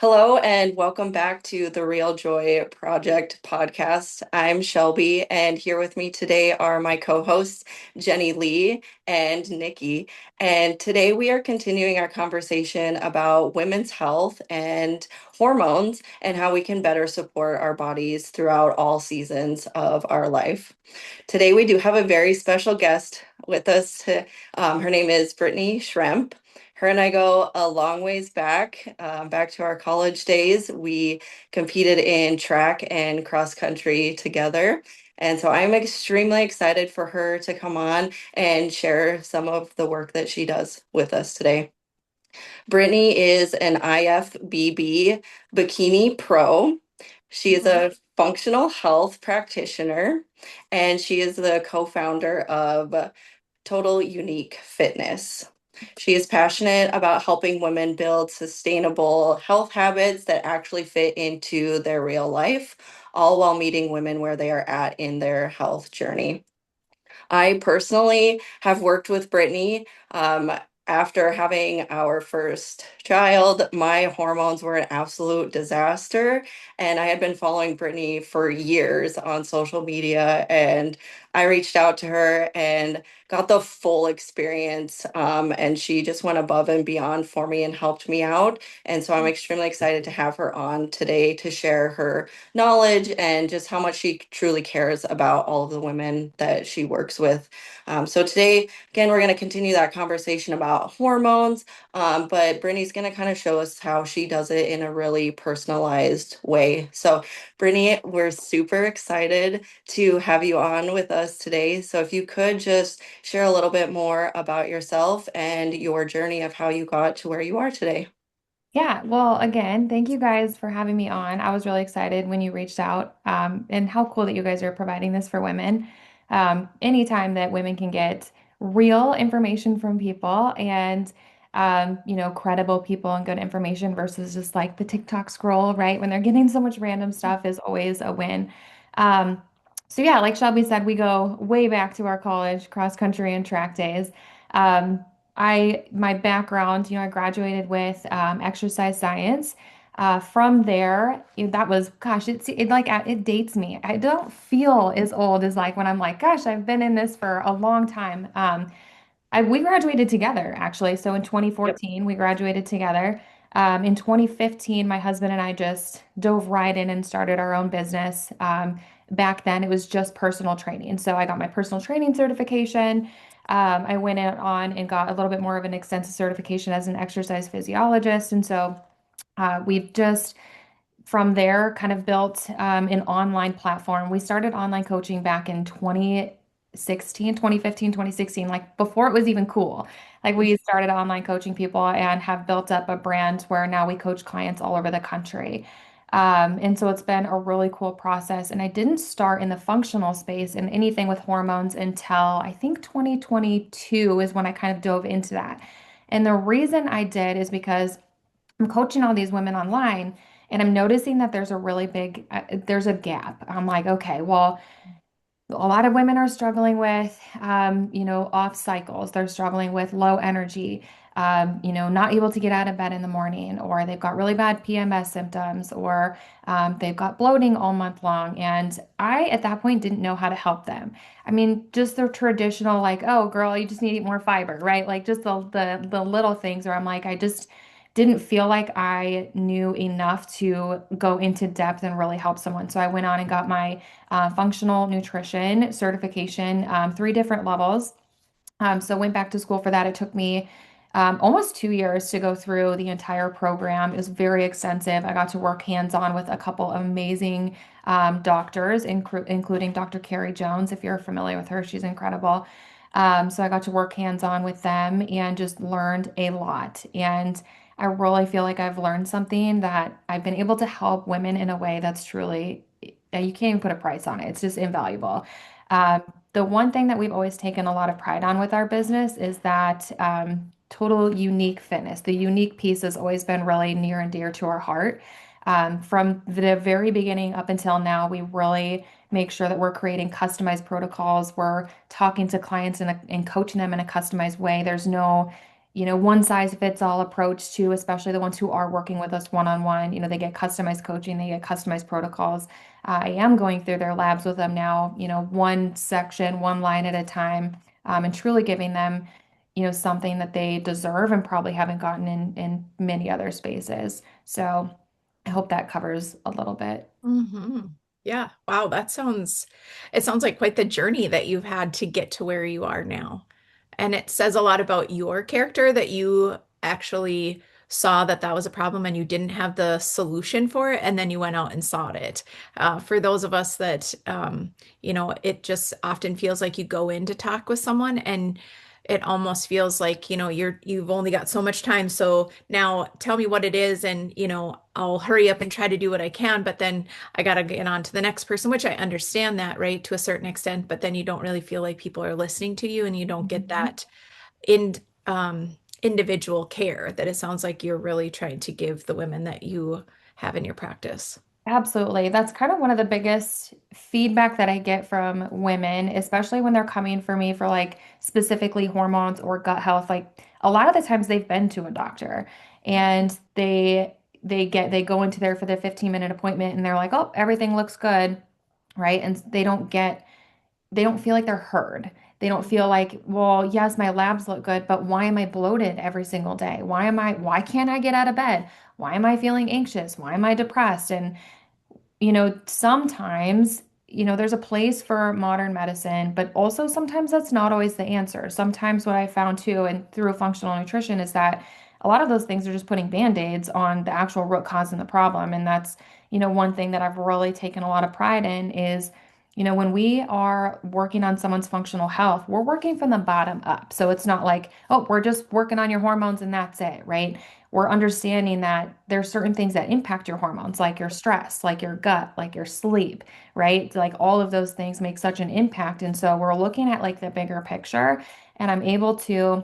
Hello and welcome back to the Real Joy Project podcast. I'm Shelby, and here with me today are my co-hosts, Jenny Lee and Nikki. And today we are continuing our conversation about women's health and hormones and how we can better support our bodies throughout all seasons of our life. Today we do have a very special guest with us. Her name is Brittany Schrempp. Her and I go a long ways back, back to our college days. We competed in track and cross country together. And so I'm extremely excited for her to come on and share some of the work that she does with us today. Brittany is an IFBB bikini pro. She is a functional health practitioner, and she is the co-founder of Total Unique Fitness. She is passionate about helping women build sustainable health habits that actually fit into their real life, all while meeting women where they are at in their health journey. I personally have worked with Brittany. After having our first child, my hormones were an absolute disaster. And I had been following Brittany for years on social media. And I reached out to her and got the full experience. And she just went above and beyond for me and helped me out. And so I'm extremely excited to have her on today to share her knowledge and just how much she truly cares about all of the women that she works with. So today, again, we're going to continue that conversation about hormones, but Brittany's going to kind of show us how she does it in a really personalized way. So, Brittany, we're super excited to have you on with us today. So, if you could just share a little bit more about yourself and your journey of how you got to where you are today. Yeah, well, again, thank you guys for having me on. I was really excited when you reached out, and how cool that you guys are providing this for women. Anytime that women can get real information from people and, credible people and good information versus just like the TikTok scroll, right? When they're getting so much random stuff is always a win. Um, so yeah, like Shelby said, we go way back to our college cross country and track days. My background, I graduated with exercise science. From there, that was, gosh, it dates me. I don't feel as old as like when I'm like, gosh, I've been in this for a long time. We graduated together actually. So in Yep. 2014, we graduated together. In 2015, my husband and I just dove right in and started our own business. Back then, it was just personal training. So I got my personal training certification. I went on and got a little bit more of an extensive certification as an exercise physiologist. And so we've just from there kind of built an online platform. We started online coaching back in 2016, 2015, 2016, like before it was even cool. Like we started online coaching people and have built up a brand where now we coach clients all over the country. And so it's been a really cool process. And I didn't start in the functional space in anything with hormones until I think 2022 is when I kind of dove into that. And the reason I did is because I'm coaching all these women online and I'm noticing that there's a gap. I'm like, okay, well, a lot of women are struggling with, off cycles. They're struggling with low energy, not able to get out of bed in the morning, or they've got really bad PMS symptoms, or they've got bloating all month long. And I, at that point, didn't know how to help them. I mean, just the traditional, like, oh, girl, you just need to eat more fiber, right? Like just the little things where I'm like, I just didn't feel like I knew enough to go into depth and really help someone. So I went on and got my functional nutrition certification, three different levels. So went back to school for that. It took me almost 2 years to go through the entire program. It was very extensive. I got to work hands-on with a couple of amazing doctors, including Dr. Carrie Jones. If you're familiar with her, she's incredible. So I got to work hands-on with them and just learned a lot. And I really feel like I've learned something that I've been able to help women in a way that's truly, you can't even put a price on it. It's just invaluable. Um, the one thing that we've always taken a lot of pride on with our business is that total unique fitness. The unique piece has always been really near and dear to our heart. From the very beginning up until now, we really make sure that we're creating customized protocols. We're talking to clients and coaching them in a customized way. There's no one size fits all approach to, especially the ones who are working with us one-on-one. They get customized coaching, they get customized protocols. I am going through their labs with them now, one section, one line at a time, and truly giving them, something that they deserve and probably haven't gotten in many other spaces. So I hope that covers a little bit. Hmm. Yeah. Wow. It sounds like quite the journey that you've had to get to where you are now. And it says a lot about your character that you actually saw that that was a problem and you didn't have the solution for it. And then you went out and sought it. For those of us that, it just often feels like you go in to talk with someone and it almost feels like, you've only got so much time. So now tell me what it is and, I'll hurry up and try to do what I can, but then I got to get on to the next person, which I understand that, right, to a certain extent, but then you don't really feel like people are listening to you and you don't get Mhm. that in individual care that it sounds like you're really trying to give the women that you have in your practice. Absolutely. That's kind of one of the biggest feedback that I get from women, especially when they're coming for me for like specifically hormones or gut health. Like a lot of the times they've been to a doctor and they go into there for their 15-minute appointment and they're like, "Oh, everything looks good." Right? And they don't feel like they're heard. They don't feel like, "Well, yes, my labs look good, but why am I bloated every single day? Why can't I get out of bed? Why am I feeling anxious? Why am I depressed?" And sometimes, there's a place for modern medicine, but also sometimes that's not always the answer. Sometimes what I found too, and through functional nutrition, is that a lot of those things are just putting band-aids on the actual root cause and the problem. And that's, one thing that I've really taken a lot of pride in is, when we are working on someone's functional health, we're working from the bottom up. So it's not like, oh, we're just working on your hormones and that's it, right? We're understanding that there's certain things that impact your hormones, like your stress, like your gut, like your sleep, right? Like all of those things make such an impact. And so we're looking at like the bigger picture, and I'm able to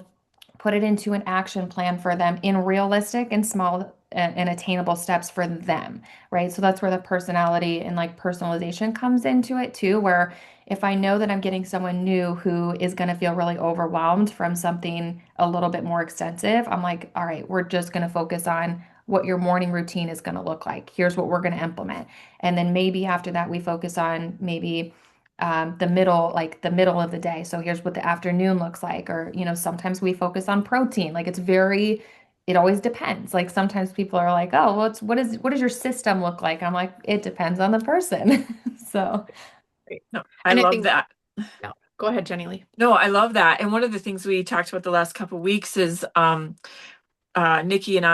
put it into an action plan for them in realistic and small and attainable steps for them, right? So that's where the personality and like personalization comes into it too, where if I know that I'm getting someone new who is going to feel really overwhelmed from something a little bit more extensive, I'm like, all right, we're just going to focus on what your morning routine is going to look like. Here's what we're going to implement. And then maybe after that, we focus on maybe the middle of the day. So here's what the afternoon looks like. Or, sometimes we focus on protein. Like it always depends. Like sometimes people are like, oh, well, what does your system look like? I'm like, it depends on the person. So, Right. No, I And I love think, that. yeah, go ahead, Jenny Lee. No, I love that. And one of the things we talked about the last couple of weeks is Nikki and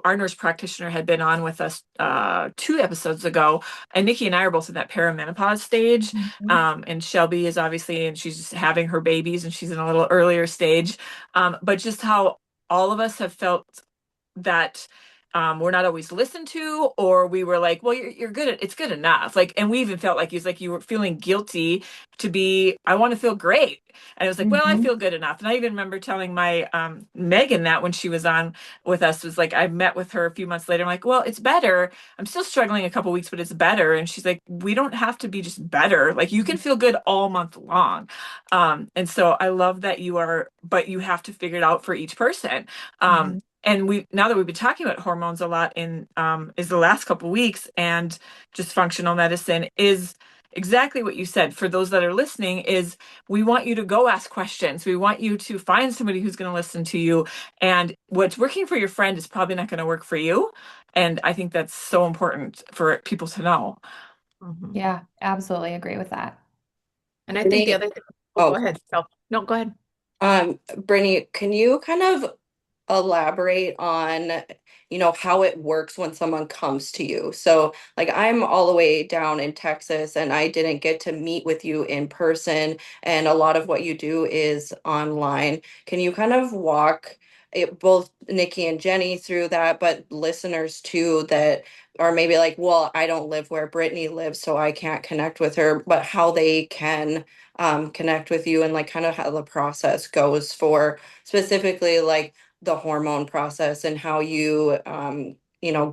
our nurse practitioner had been on with us 2 episodes ago, and Nikki and I are both in that perimenopause stage. Mhm. And Shelby is obviously, and she's having her babies, and she's in a little earlier stage. But just how all of us have felt that we're not always listened to, or we were like, well, you're good at it's good enough. Like, and we even felt like he's like, you were feeling guilty to be, I want to feel great. And it was like, well, I Mhm. feel good enough. And I even remember telling my Megan that when she was on with us, was like, I met with her a few months later. I'm like, well, it's better. I'm still struggling a couple weeks, but it's better. And she's like, we don't have to be just better. Like, you can feel good all month long. And so I love that you are, but you have to figure it out for each person. Mhm. And we now that we've been talking about hormones a lot in is the last couple weeks, and just functional medicine is exactly what you said. For those that are listening, is we want you to go ask questions. We want you to find somebody who's going to listen to you, and what's working for your friend is probably not going to work for you. And I think that's so important for people to know. Mhm. Yeah, absolutely agree with that. And I think the Brittany, other thing, oh, go oh, ahead. Oh, no, go ahead. Brittany, can you kind of elaborate on, how it works when someone comes to you? So, like, I'm all the way down in Texas and I didn't get to meet with you in person, and a lot of what you do is online. Can you kind of walk both Nikki and Jenny through that, but listeners too that are maybe like, well, I don't live where Brittany lives, so I can't connect with her, but how they can connect with you, and like kind of how the process goes for specifically like the hormone process, and how you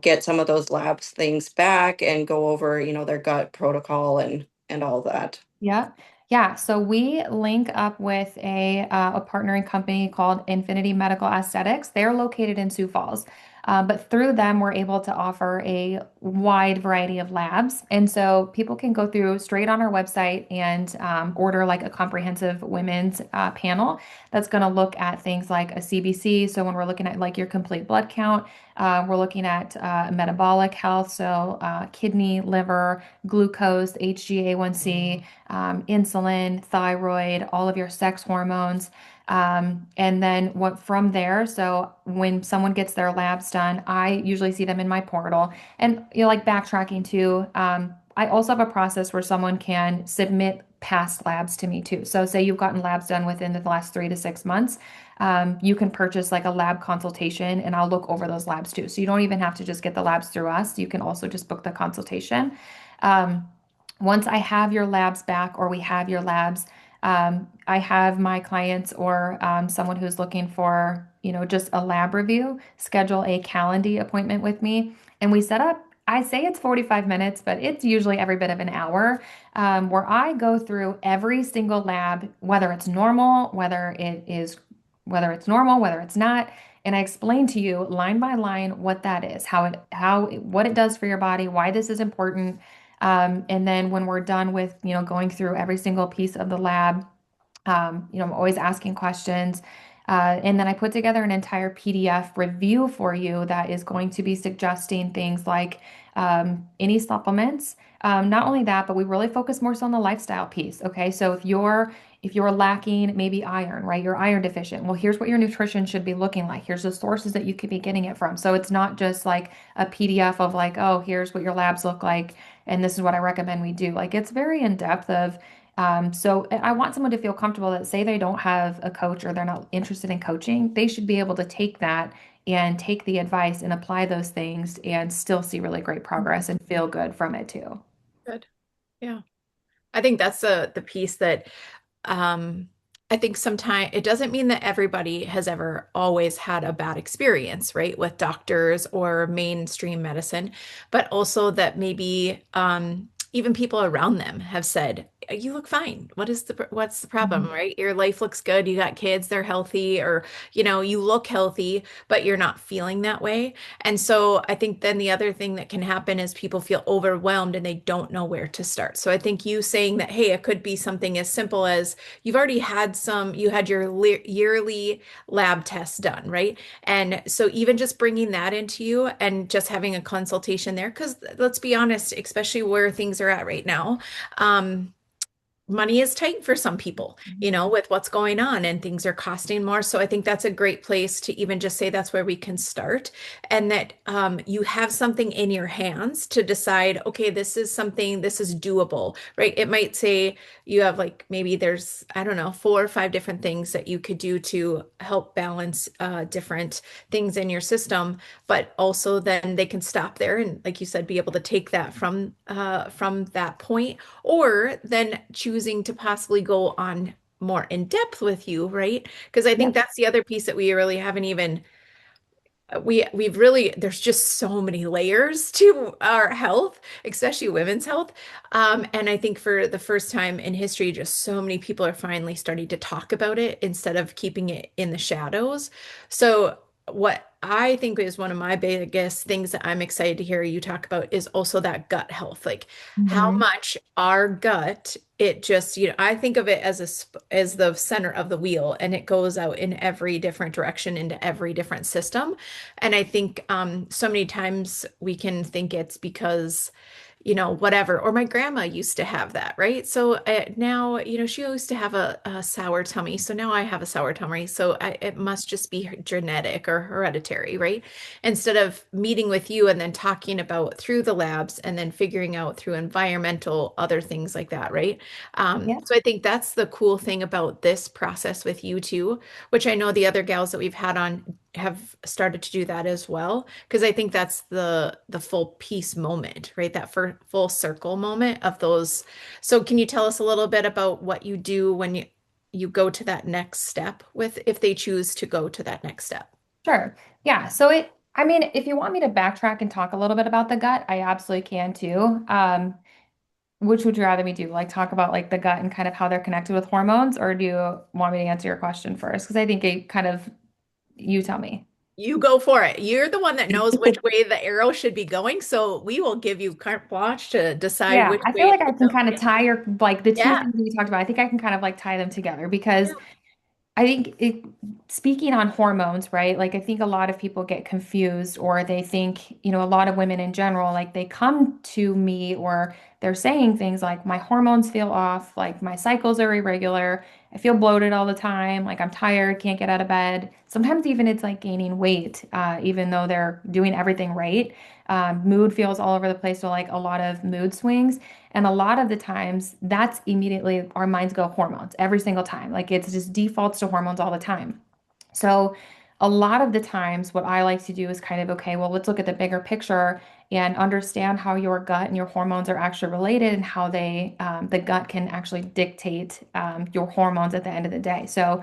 get some of those labs things back and go over their gut protocol and all that. Yeah. Yeah, so we link up with a partnering company called Infinity Medical Aesthetics. They're located in Sioux Falls. But through them, we're able to offer a wide variety of labs. And so people can go through straight on our website and order like a comprehensive women's panel that's going to look at things like a CBC. So when we're looking at like your complete blood count, we're looking at metabolic health, so kidney, liver, glucose, HbA1c, insulin, thyroid, all of your sex hormones. And then what from there, so when someone gets their labs done, I usually see them in my portal. And like backtracking too, I also have a process where someone can submit past labs to me too. So say you've gotten labs done within the last 3 to 6 months, you can purchase like a lab consultation and I'll look over those labs too. So you don't even have to just get the labs through us. You can also just book the consultation. Um, Once I have your labs back or we have your labs, I have my clients or someone who's looking for, just a lab review, schedule a Calendly appointment with me. And we set up, I say it's 45 minutes, but it's usually every bit of an hour, where I go through every single lab, whether it's normal, whether it's normal, whether it's not. And I explain to you line by line what that is, what it does for your body, why this is important. And then when we're done with, going through every single piece of the lab, I'm always asking questions. And then I put together an entire PDF review for you that is going to be suggesting things like any supplements. Not only that, but we really focus more so on the lifestyle piece. Okay, so if you're lacking maybe iron, right? You're iron deficient. Well, here's what your nutrition should be looking like. Here's the sources that you could be getting it from. So it's not just like a PDF of like, oh, here's what your labs look like, and this is what I recommend we do. Like it's very in depth of so I want someone to feel comfortable that say they don't have a coach or they're not interested in coaching, they should be able to take that and take the advice and apply those things and still see really great progress and feel good from it too. Good. Yeah. I think that's the piece that um I think sometimes it doesn't mean that everybody has ever always had a bad experience, right, with doctors or mainstream medicine, but also that maybe even people around them have said, "You look fine. What's the problem, Mhm. right? Your life looks good. You got kids, they're healthy, or you look healthy, but you're not feeling that way." And so I think then the other thing that can happen is people feel overwhelmed and they don't know where to start. So I think you saying that, hey, it could be something as simple as you had your yearly lab tests done, right? And so even just bringing that into you and just having a consultation there, because let's be honest, especially where things are at right now, um, money is tight for some people, with what's going on and things are costing more. So I think that's a great place to even just say that's where we can start and that you have something in your hands to decide, okay, this is doable, right? It might say you have like maybe there's, I don't know, 4 or 5 different things that you could do to help balance different things in your system, but also then they can stop there and, like you said, be able to take that from that point or then choosing to possibly go on more in depth with you, right? Because I think Yep. that's the other piece that we really haven't even we've really there's just so many layers to our health, especially women's health. And I think for the first time in history, just so many people are finally starting to talk about it instead of keeping it in the shadows. So what I think is one of my biggest things that I'm excited to hear you talk about is also that gut health, like how Mhm. much our gut, it just, I think of it as as the center of the wheel and it goes out in every different direction into every different system. And I think so many times we can think it's because, whatever. Or my grandma used to have that, right? So now, she used to have a sour tummy. So now I have a sour tummy. So it must just be genetic or hereditary, right? Instead of meeting with you and then talking about through the labs and then figuring out through environmental other things like that, right? Yeah. So I think that's the cool thing about this process with you too, which I know the other gals that we've had on have started to do that as well because I think that's the full peace moment, right? That for full circle moment of those. So can you tell us a little bit about what you do when you go to that next step with if they choose to go to that next step? Sure. Yeah. I mean, if you want me to backtrack and talk a little bit about the gut, I absolutely can too. which would you rather me do? Like talk about like the gut and kind of how they're connected with hormones, or do you want me to answer your question first? Because I think it kind of, you tell me. You go for it. You're the one that knows which way the arrow should be going, so we will give you carte blanche to decide Yeah, which I feel way it like I should can go. kind of tie your like the two Yeah. things that we talked about. I think I can kind of like tie them together because Yeah. I think speaking on hormones, right? Like I think a lot of people get confused or they think, a lot of women in general, like they come to me or they're saying things like my hormones feel off, like my cycles are irregular, I feel bloated all the time, like I'm tired, can't get out of bed. Sometimes even it's like gaining weight, even though they're doing everything right. Mood feels all over the place, so like a lot of mood swings. And a lot of the times, that's immediately our minds go hormones every single time. Like it's just defaults to hormones all the time. So, a lot of the times, what I like to do is kind of, okay, well, let's look at the bigger picture and understand how your gut and your hormones are actually related and how the gut can actually dictate your hormones at the end of the day. So,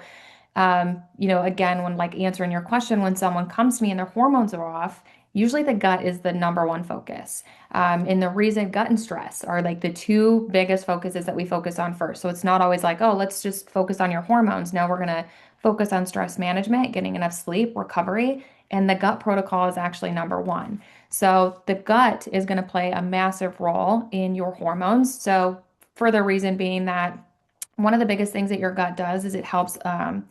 again, when like answering your question, when someone comes to me and their hormones are off, usually the gut is the number one focus. And the reason gut and stress are like the two biggest focuses that we focus on first. So it's not always like, oh, let's just focus on your hormones. No, we're going to focus on stress management, getting enough sleep, recovery, and the gut protocol is actually number one. So the gut is going to play a massive role in your hormones. So for the reason being that one of the biggest things that your gut does is it helps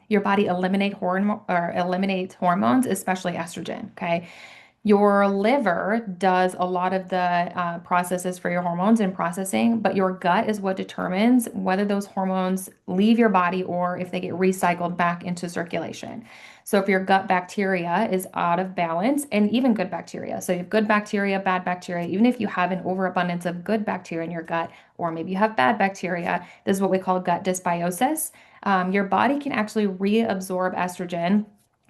your body eliminate hormones, especially estrogen. Okay, your liver does a lot of the processes for your hormones and processing, but your gut is what determines whether those hormones leave your body or if they get recycled back into circulation. So, if your gut bacteria is out of balance, and even good bacteria, so you have good bacteria, bad bacteria, even if you have an overabundance of good bacteria in your gut, or maybe you have bad bacteria, this is what we call gut dysbiosis. Your body can actually reabsorb estrogen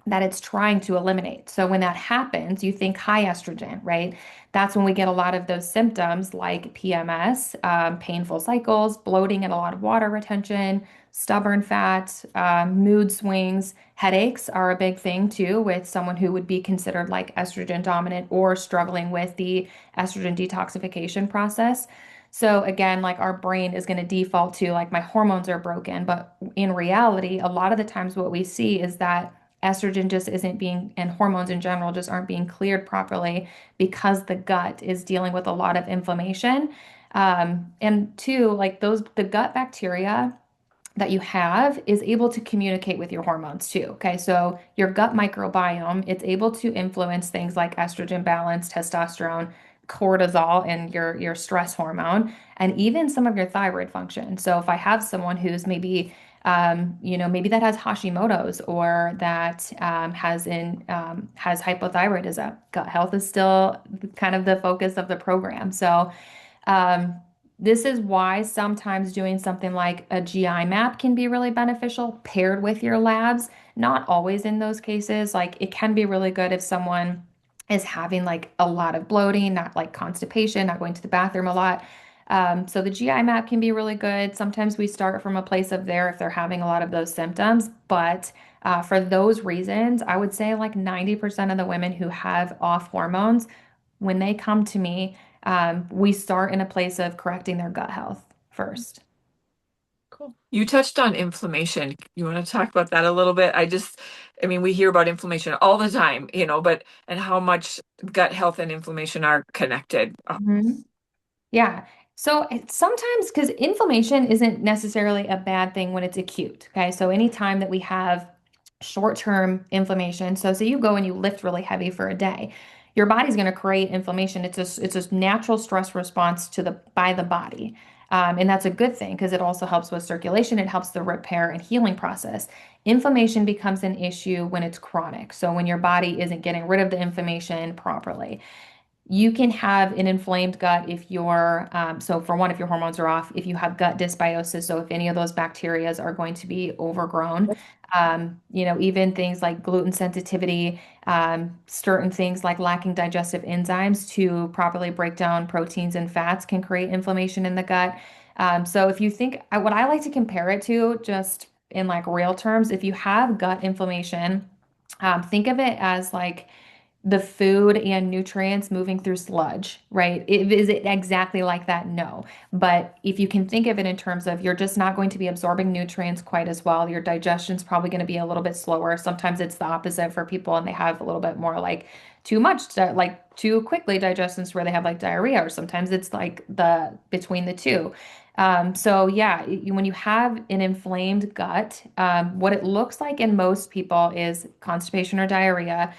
that it's trying to eliminate. So when that happens, you think high estrogen, right? That's when we get a lot of those symptoms like PMS, painful cycles, bloating and a lot of water retention, stubborn fat, mood swings. Headaches are a big thing too with someone who would be considered like estrogen dominant or struggling with the estrogen detoxification process. So again, like our brain is going to default to like my hormones are broken, but in reality, a lot of the times what we see is that estrogen just isn't being, and hormones in general just aren't being cleared properly because the gut is dealing with a lot of inflammation. And two, like the gut bacteria that you have is able to communicate with your hormones too. Okay, so your gut microbiome, it's able to influence things like estrogen balance, testosterone, cortisol, and your stress hormone, and even some of your thyroid function. So if I have someone who's maybe maybe that has Hashimoto's or that has hypothyroidism. Gut health is still kind of the focus of the program. So um, this is why sometimes doing something like a GI map can be really beneficial paired with your labs. Not always in those cases. Like it can be really good if someone is having like a lot of bloating, not like constipation, not going to the bathroom a lot. So the GI map can be really good. Sometimes we start from a place of there if they're having a lot of those symptoms. But for those reasons, I would say like 90% of the women who have off hormones, when they come to me, we start in a place of correcting their gut health first. Cool. You touched on inflammation. You want to talk about that a little bit? I mean, we hear about inflammation all the time, but and how much gut health and inflammation are connected. Mhm. Yeah. So it's sometimes because inflammation isn't necessarily a bad thing when it's acute. Okay. So anytime that we have short-term inflammation, so say you go and you lift really heavy for a day, your body's going to create inflammation. It's a natural stress response to the by the body. And that's a good thing because it also helps with circulation. It helps the repair and healing process. Inflammation becomes an issue when it's chronic. So when your body isn't getting rid of the inflammation properly. You can have an inflamed gut if so for one, if your hormones are off, if you have gut dysbiosis, so if any of those bacterias are going to be overgrown, even things like gluten sensitivity, certain things like lacking digestive enzymes to properly break down proteins and fats can create inflammation in the gut. So if you think, what I like to compare it to, just in like real terms, if you have gut inflammation, think of it as like, the food and nutrients moving through sludge, right? Is it exactly like that? No. But if you can think of it in terms of you're just not going to be absorbing nutrients quite as well, your digestion's probably going to be a little bit slower. Sometimes it's the opposite for people and they have a little bit more like too much, like too quickly digestions where they have like diarrhea, or sometimes it's like the between the two. So yeah, when you have an inflamed gut, what it looks like in most people is constipation or diarrhea,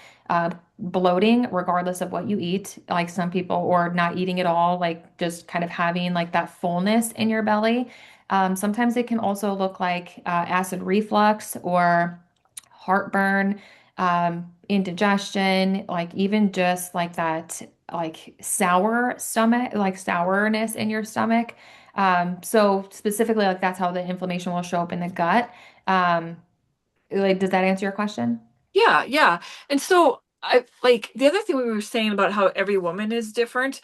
bloating, regardless of what you eat, like some people, or not eating at all, like just kind of having like that fullness in your belly. Sometimes it can also look like acid reflux or heartburn, indigestion, like even just like that, like sour stomach, like sourness in your stomach. So specifically, like that's how the inflammation will show up in the gut. Um, like, does that answer your question? Yeah, yeah. And so I like the other thing we were saying about how every woman is different.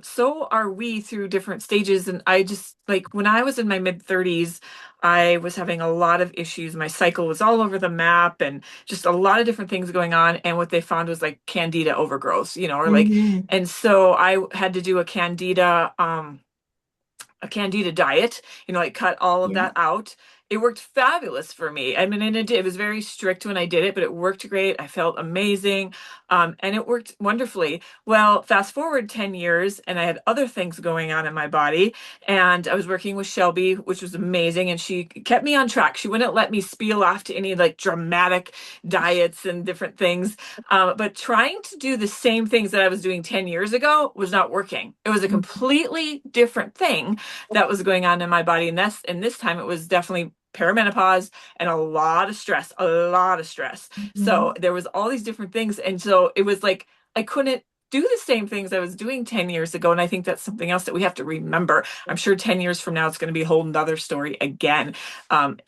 So are we through different stages. And I just like when I was in my mid 30s, I was having a lot of issues. My cycle was all over the map and just a lot of different things going on. And what they found was like candida overgrowth, or like, Hmm. and so I had to do a candida diet, like cut all of Yeah. that out. It worked fabulous for me. I mean, and it was very strict when I did it, but it worked great. I felt amazing. And it worked wonderfully. Well, fast forward 10 years, and I had other things going on in my body. And I was working with Shelby, which was amazing. And she kept me on track. She wouldn't let me spiel off to any like dramatic diets and different things. But trying to do the same things that I was doing 10 years ago was not working. It was a completely different thing that was going on in my body. And this time it was definitely perimenopause and a lot of stress, a lot of stress. So Mhm. there was all these different things. And so it was like I couldn't do the same things I was doing 10 years ago. And I think that's something else that we have to remember. I'm sure 10 years from now, it's going to be a whole nother story again.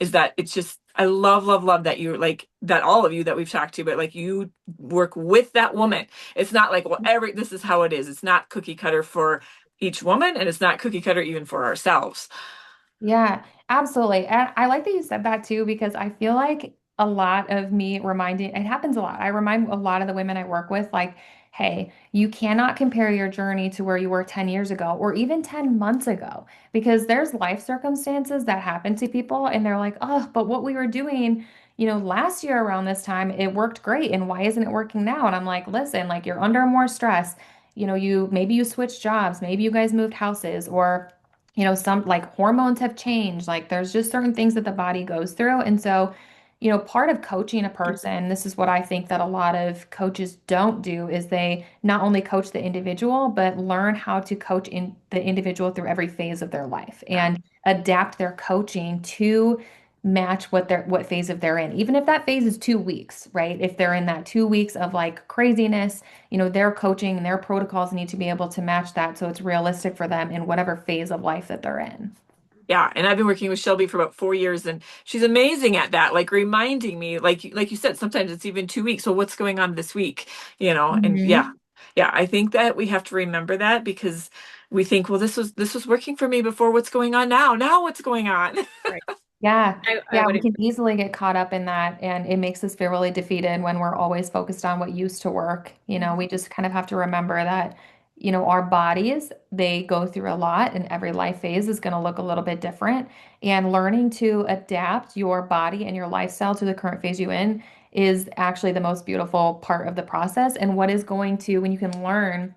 Is that it's just, I love, love, love that you're like that all of you that we've talked to, but like you work with that woman. It's not like, well, this is how it is. It's not cookie cutter for each woman, and it's not cookie cutter even for ourselves. Yeah, absolutely. And I like that you said that too, because I feel like a lot of me reminding, it happens a lot. I remind a lot of the women I work with, like, hey, you cannot compare your journey to where you were 10 years ago or even 10 months ago, because there's life circumstances that happen to people and they're like, oh, but what we were doing, last year around this time, it worked great. And why isn't it working now? And I'm like, listen, like you're under more stress. Maybe you switched jobs, maybe you guys moved houses, or some like hormones have changed. Like there's just certain things that the body goes through. And so, part of coaching a person, this is what I think that a lot of coaches don't do, is they not only coach the individual, but learn how to coach in the individual through every phase of their life Yeah. and adapt their coaching to match what phase of they're in. Even if that phase is 2 weeks, right? If they're in that 2 weeks of like craziness, their coaching and their protocols need to be able to match that so it's realistic for them in whatever phase of life that they're in. Yeah, and I've been working with Shelby for about 4 years, and she's amazing at that, like reminding me, like you said, sometimes it's even 2 weeks. So what's going on this week? And yeah, Hmm. yeah, I think that we have to remember that because we think, well, this was working for me before. What's going on now? Now what's going on? Right. Yeah. I Yeah, would we can agree. easily get caught up in that and it makes us feel really defeated when we're always focused on what used to work. We just kind of have to remember that, our bodies, they go through a lot and every life phase is going to look a little bit different. And learning to adapt your body and your lifestyle to the current phase you're in is actually the most beautiful part of the process. And what is going to, when you can learn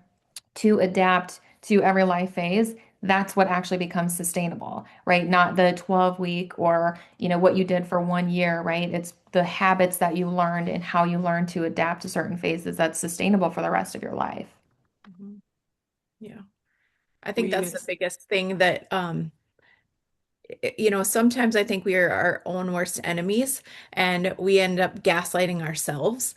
to adapt to every life phase, that's what actually becomes sustainable, right? Not the 12-week or, what you did for 1 year, right? It's the habits that you learned and how you learn to adapt to certain phases that's sustainable for the rest of your life. Mhm. Yeah. I think We that's the just biggest thing that sometimes I think we are our own worst enemies and we end up gaslighting ourselves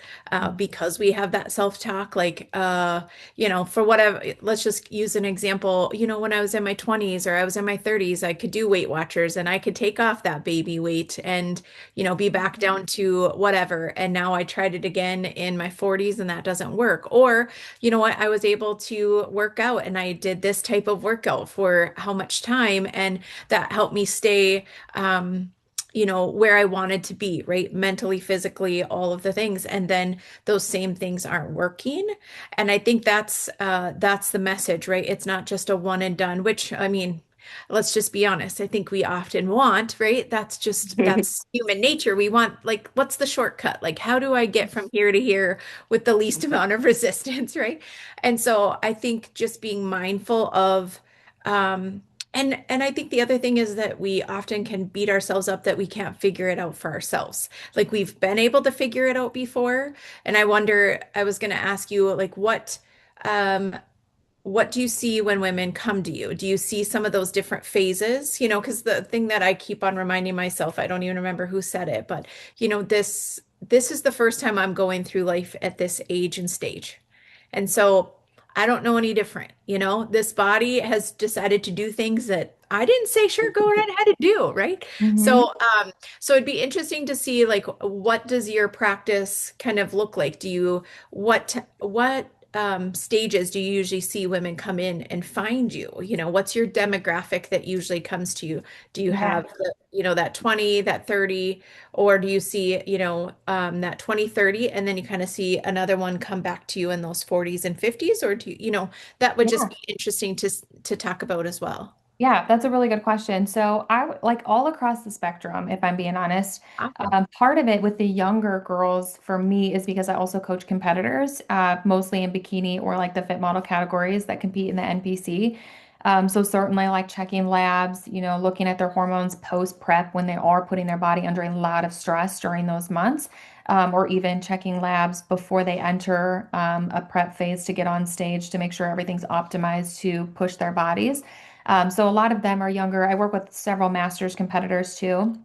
because we have that self-talk. Like, for whatever, let's just use an example. When I was in my 20s or I was in my 30s, I could do Weight Watchers and I could take off that baby weight and, be back down to whatever. And now I tried it again in my 40s and that doesn't work. Or, you know what, I was able to work out and I did this type of workout for how much time and that helped me stay where I wanted to be, right? Mentally, physically, all of the things. And then those same things aren't working. And I think that's the message, right? It's not just a one and done, which I mean, let's just be honest. I think we often want, right? That's human nature. We want like, what's the shortcut? Like, how do I get from here to here with the least amount of resistance, right? And so I think just being mindful of and I think the other thing is that we often can beat ourselves up that we can't figure it out for ourselves. Like we've been able to figure it out before. And I wonder, I was going to ask you, like, what do you see when women come to you? Do you see some of those different phases? Because the thing that I keep on reminding myself, I don't even remember who said it, but this is the first time I'm going through life at this age and stage. And so I don't know any different. This body has decided to do things that I didn't say, sure, go right ahead and do, right? Mhm. So it'd be interesting to see like what does your practice kind of look like? What stages do you usually see women come in and find you? What's your demographic that usually comes to you? Do you Yeah. have that 20, that 30, or do you see, that 20, 30, and then you kind of see another one come back to you in those 40s and 50s, or that would just Yeah. be interesting to talk about as well. Yeah, that's a really good question. So like all across the spectrum, if I'm being honest. Awesome. Part of it with the younger girls for me is because I also coach competitors, mostly in bikini or like the fit model categories that compete in the NPC. So certainly like checking labs, looking at their hormones post prep when they are putting their body under a lot of stress during those months, or even checking labs before they enter a prep phase to get on stage to make sure everything's optimized to push their bodies. So a lot of them are younger. I work with several masters competitors too.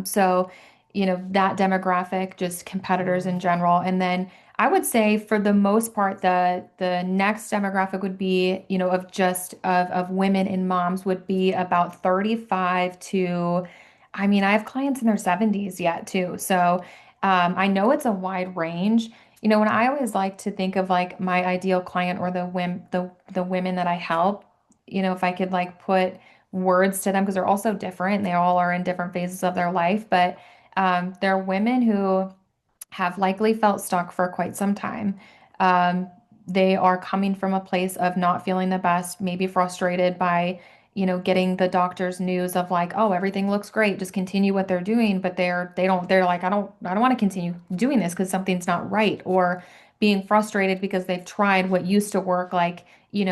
So, that demographic, just competitors in general. And then I would say for the most part, the next demographic would be, of women and moms would be about 35 to, I mean, I have clients in their 70s yet too. So I know it's a wide range. When I always like to think of like my ideal client or the women that I help, if I could like put words to them because they're also different. They all are in different phases of their life, but they're women who have likely felt stuck for quite some time. Um, they are coming from a place of not feeling the best, maybe frustrated by, getting the doctor's news of like, oh, everything looks great, just continue what they're doing, but they're like, I don't want to continue doing this because something's not right, or being frustrated because they've tried what used to work, like,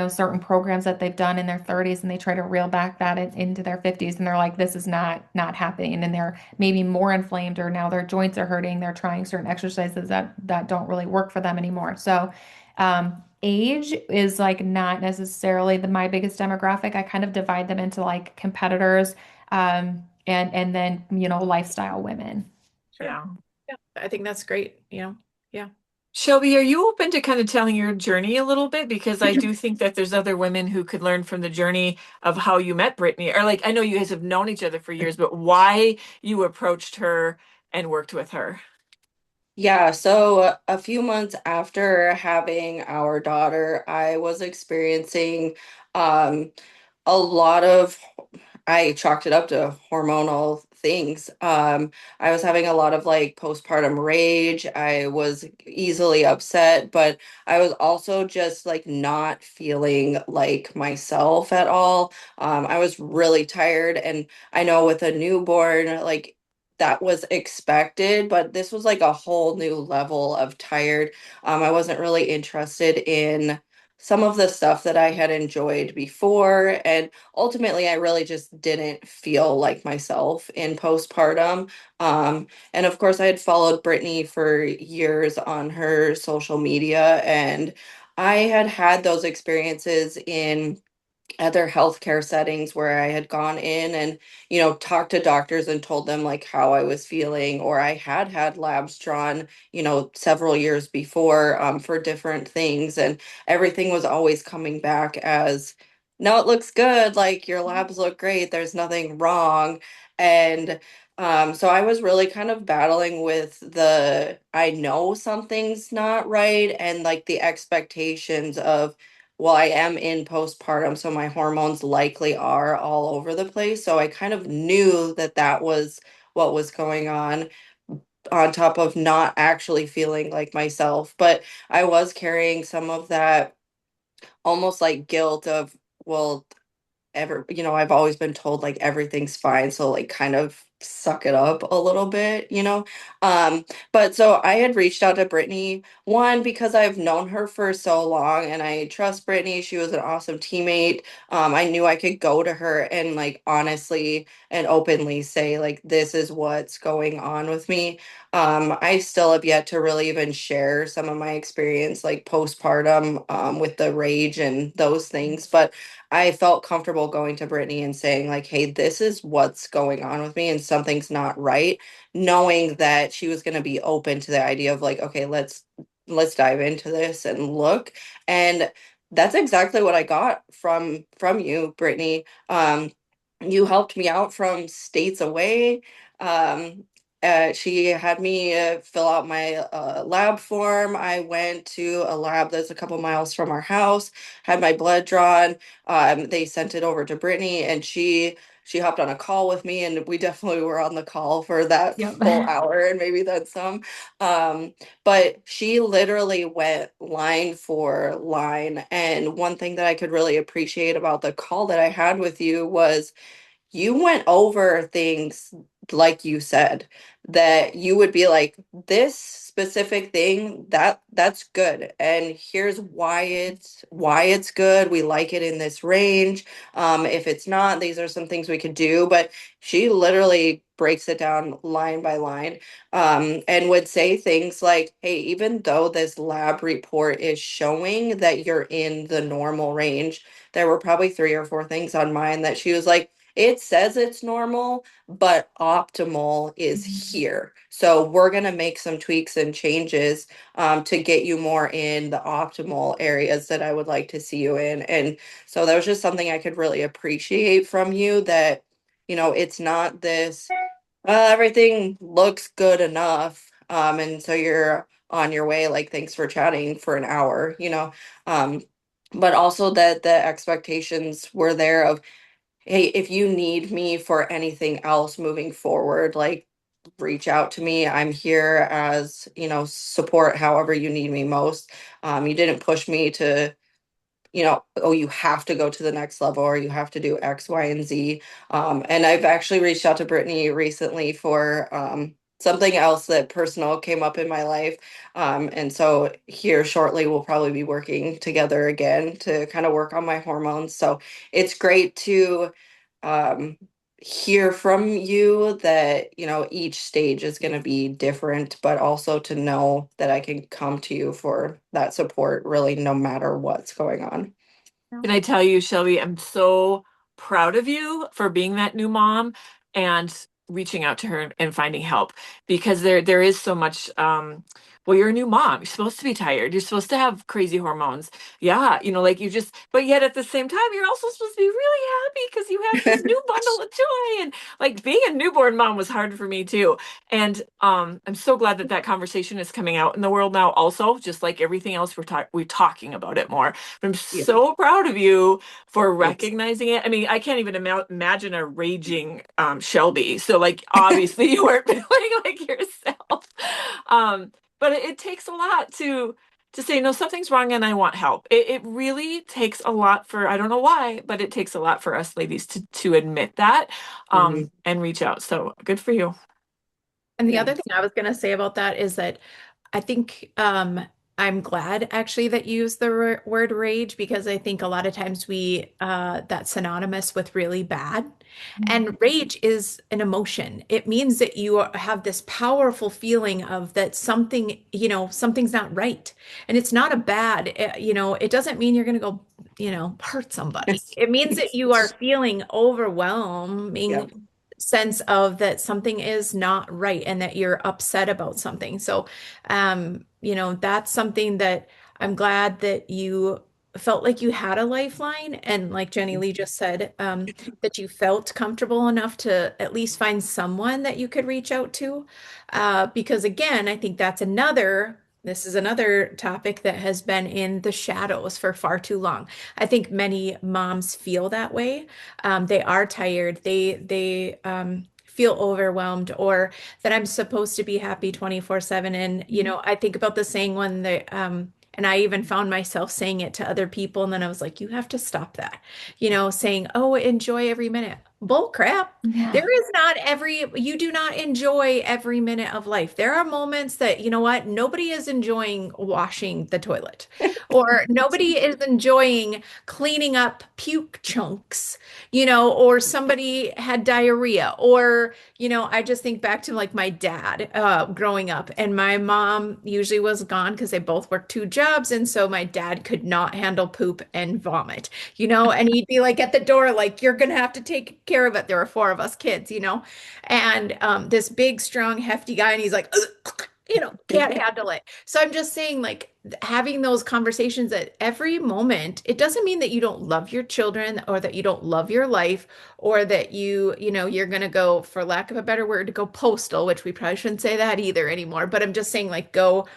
certain programs that they've done in their 30s and they try to reel back that into their 50s and they're like, this is not happening. And they're maybe more inflamed or now their joints are hurting. They're trying certain exercises that don't really work for them anymore. So age is like not necessarily my biggest demographic. I kind of divide them into like competitors, and then, lifestyle women. Sure. Yeah. Yeah, I think that's great. Yeah. Shelby, are you open to kind of telling your journey a little bit? Because I do think that there's other women who could learn from the journey of how you met Brittany. Or like, I know you guys have known each other for years, but why you approached her and worked with her. Yeah, so a few months after having our daughter, I was experiencing um, a lot of, I chalked it up to hormonal things. I was having a lot of like postpartum rage. I was easily upset, but I was also just like not feeling like myself at all. I was really tired, and I know with a newborn, like that was expected, but this was like a whole new level of tired. I wasn't really interested in some of the stuff that I had enjoyed before. And ultimately, I really just didn't feel like myself in postpartum. And of course, I had followed Brittany for years on her social media, and I had had those experiences in other healthcare settings where I had gone in and, talked to doctors and told them like how I was feeling, or I had had labs drawn, several years before for different things. And everything was always coming back as, no, it looks good. Like your labs look great. There's nothing wrong. And so I was really kind of battling with I know something's not right and like the expectations of, well, I am in postpartum, so my hormones likely are all over the place. So I kind of knew that that was what was going on top of not actually feeling like myself. But I was carrying some of that almost like guilt of, well, I've always been told like everything's fine, so like kind of suck it up a little bit. But so I had reached out to Brittany, one, because I've known her for so long and I trust Brittany. She was an awesome teammate. I knew I could go to her and like honestly and openly say like this is what's going on with me. I still have yet to really even share some of my experience like postpartum with the rage and those things, but I felt comfortable going to Brittany and saying, like, hey, this is what's going on with me and something's not right, knowing that she was going to be open to the idea of like, okay, let's dive into this and look. And that's exactly what I got from you, Brittany. You helped me out from states away. Um, she had me fill out my lab form. I went to a lab that's a couple miles from our house, had my blood drawn. They sent it over to Brittany, and she hopped on a call with me, and we definitely were on the call for that Yep. full hour and maybe then some. But she literally went line for line. And one thing that I could really appreciate about the call that I had with you was you went over things like you said that you would be like this specific thing that's good and here's why it's good. We like it in this range. If it's not, these are some things we could do. But she literally breaks it down line by line, and would say things like, hey, even though this lab report is showing that you're in the normal range, there were probably three or four things on mine that she was like, it says it's normal, but optimal is here. So we're going to make some tweaks and changes to get you more in the optimal areas that I would like to see you in. And so that was just something I could really appreciate from you, that, it's not this, everything looks good enough. And so you're on your way, like, thanks for chatting for an hour. Um, but also that the expectations were there of, hey, if you need me for anything else moving forward, like reach out to me. I'm here as, support however you need me most. You didn't push me to, oh, you have to go to the next level or you have to do X, Y, and Z. And I've actually reached out to Brittany recently for something else that personal came up in my life. And so here shortly, we'll probably be working together again to kind of work on my hormones. So it's great to um, hear from you that, each stage is going to be different, but also to know that I can come to you for that support really no matter what's going on. Can I tell you, Shelby, I'm so proud of you for being that new mom and reaching out to her and finding help, because there is so much well, you're a new mom. You're supposed to be tired. You're supposed to have crazy hormones. Yeah, like you just, but yet at the same time, you're also supposed to be really happy because you have this new bundle of joy. And like being a newborn mom was hard for me too. And I'm so glad that that conversation is coming out in the world now also, just like everything else we're talking about it more. I'm Yeah, so proud of you for thanks. recognizing it. I mean, I can't even imagine a raging Shelby. So, like, obviously, you weren't feeling like yourself. But it takes a lot to say no, something's wrong, and I want help. It really takes a lot for, I don't know why, but it takes a lot for us ladies to admit that Mhm. and reach out. So good for you. And the other thing Thanks. I was going to say about that is that I think I'm glad actually that you use the word rage, because I think a lot of times that's synonymous with really bad. And rage is an emotion. It means that have this powerful feeling of that something, something's not right. And it's not a bad, it doesn't mean you're going to go, hurt somebody. It means that you are feeling Yeah. overwhelming sense of that something is not right and that you're upset about something. So, that's something that I'm glad that you felt like you had a lifeline. And like Jenny Lee just said, that you felt comfortable enough to at least find someone that you could reach out to. Because again, I think this is another topic that has been in the shadows for far too long. I think many moms feel that way. They are tired. They feel overwhelmed, or that I'm supposed to be happy 24/7. And, I think about the saying when and I even found myself saying it to other people. And then I was like, you have to stop that, saying, oh, enjoy every minute. Bull crap. Yeah. You do not enjoy every minute of life. There are moments that, you know what, nobody is enjoying washing the toilet, or nobody is enjoying cleaning up puke chunks, or somebody had diarrhea, or, I just think back to like my dad growing up, and my mom usually was gone because they both worked two jobs. And so my dad could not handle poop and vomit, and he'd be like at the door, like, you're going to have to take care of it. There were four of us kids, and this big, strong, hefty guy, and he's like, can't handle it. So I'm just saying, like, having those conversations at every moment, it doesn't mean that you don't love your children, or that you don't love your life, or that you're going to go, for lack of a better word, to go postal, which we probably shouldn't say that either anymore. But I'm just saying, like, go.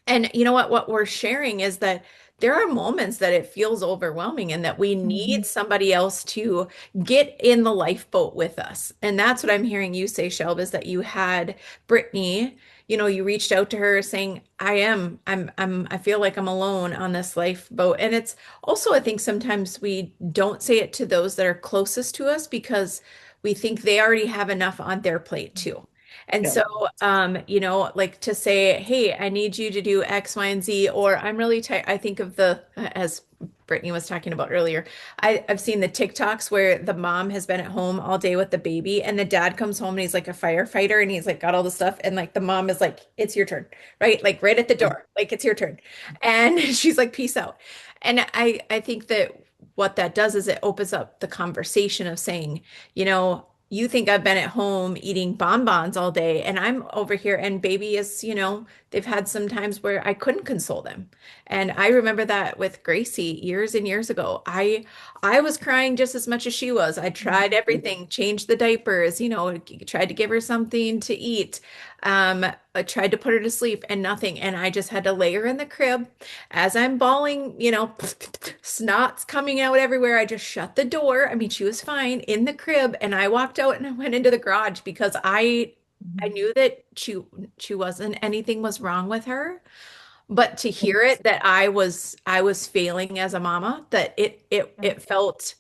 And you know what we're sharing is that there are moments that it feels overwhelming, and that we need Mhm. somebody else to get in the lifeboat with us. And that's what I'm hearing you say, Shelb, is that you had Brittany, you reached out to her saying, I feel like I'm alone on this lifeboat. And it's also, I think sometimes we don't say it to those that are closest to us, because we think they already have enough on their plate too. And Yeah. so, like, to say, hey, I need you to do X, Y, and Z, or I'm really tired. I think of as Brittany was talking about earlier, I've seen the TikToks where the mom has been at home all day with the baby, and the dad comes home and he's like a firefighter, and he's like got all the stuff. And like the mom is like, it's your turn, right? Like right at the door, like it's your turn. And she's like, peace out. And I think that what that does is it opens up the conversation of saying, you think I've been at home eating bonbons all day, and I'm over here, and baby is, they've had some times where I couldn't console them. And I remember that with Gracie years and years ago. I was crying just as much as she was. I tried everything, changed the diapers, tried to give her something to eat. I tried to put her to sleep, and nothing. And I just had to lay her in the crib as I'm bawling, snot's coming out everywhere. I just shut the door. I mean, she was fine in the crib, and I walked out and I went into the garage, because I knew that she wasn't, anything was wrong with her. But to hear it, that I was failing as a mama, that it felt